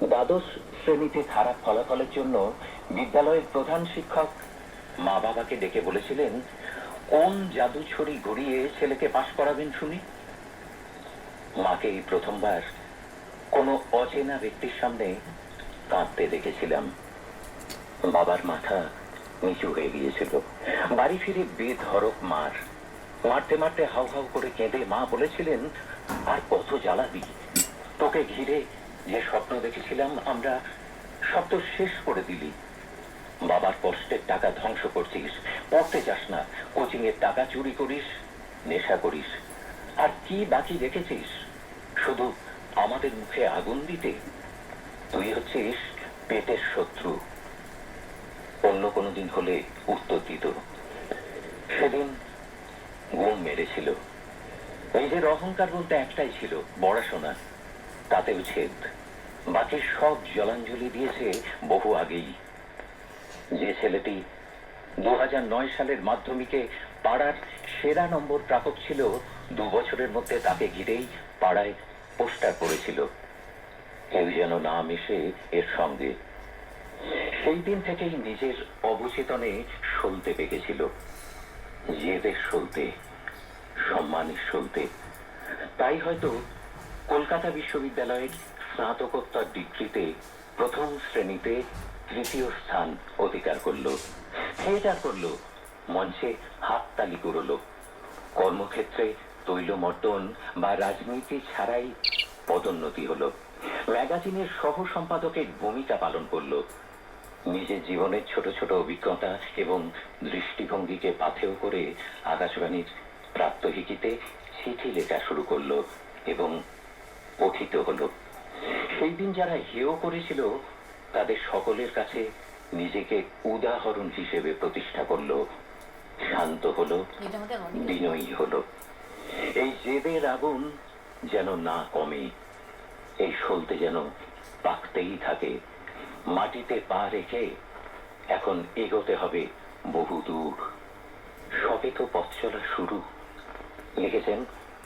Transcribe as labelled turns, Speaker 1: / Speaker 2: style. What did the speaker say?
Speaker 1: দ্বাদশ শ্রেণীতে খারাপ ফলাফলের জন্য বিদ্যালয়ের প্রধান শিক্ষক মা বাবাকে ডেকে বলেছিলেন, কোন জাদু ছড়ি ঘুরিয়ে ছেলেকে পাশ করাবেন শুনি। মাকে এই প্রথমবার কোনো অচেনা ব্যক্তির সামনে কাঁদতে দেখেছিলাম। বাবার মাথা নিচু হয়ে গিয়েছিল। বাড়ি ফিরে বেধড়ক মার, মারতে মারতে হাউ হাউ করে কেঁদে মা বলেছিলেন, আর কত জ্বালাবি, তোকে ঘিরে যে স্বপ্ন দেখেছিলাম আমরা, সব তো শেষ করে দিলি। বাবার কষ্টের টাকা ধ্বংস করছিস, পড়তে যাস না, কোচিং এর টাকা চুরি করিস, নেশা করিস, আর কি বাকি রেখেছিস? শুধু আমাদের মুখে আগুন দিতে। তুই হচ্ছিস পেটের শত্রু। অন্য কোনো দিন হলে উত্তর দিত, সেদিন ঘুম মেরেছিল। নিজের অহংকার বলতে একটাই ছিল, পড়াশোনা, তাতেও ছেদ। বাকি সব জলাঞ্জলি দিয়েছে বহু আগেই। যে ছেলেটি 2009 সালের মাধ্যমিকে পাড়ার সেরা নম্বর প্রাপক ছিল, 2 বছরের মধ্যে তাকে ঘিরেই পাড়ায় পোস্টার পড়েছিল, কেউ যেন না মিশে এর সঙ্গে। সেই দিন থেকেই নিজের অবচেতনে সলতে পেকেছিল, জেদের সলতে, সম্মানের সলতে। তাই হয়তো কলকাতা বিশ্ববিদ্যালয়ের স্নাতকোত্তর ডিগ্রিতে প্রথম শ্রেণীতে 3য় স্থান অধিকার করল। থিয়েটার করল, মঞ্চে হাততালি করল, কর্মক্ষেত্রে তৈলমর্দন বা রাজনীতি ছাড়াই পদোন্নতি হলো, ম্যাগাজিনের সহ সম্পাদকের ভূমিকা পালন করল। নিজের জীবনের ছোট ছোট অভিজ্ঞতা এবং দৃষ্টিভঙ্গিকে পাথেয় করে আকাশবাণীর প্রাত্যহিকীতে চিঠি লেখা শুরু করলো এবং পঠিত হলো। সেই দিন যারা হেয় করেছিল, তাদের সকলের কাছে নিজেকে উদাহরণ হিসেবে প্রতিষ্ঠা করলো, শান্ত হলো, বিনয়ী হলো। এই জেদের আগুন যেন না কমে, এই সলতে যেন পাকতেই থাকে। মাটিতে পা রেখে এখন এগোতে হবে বহু দূর, সবে তো পথ চলা শুরু। লিখেছেন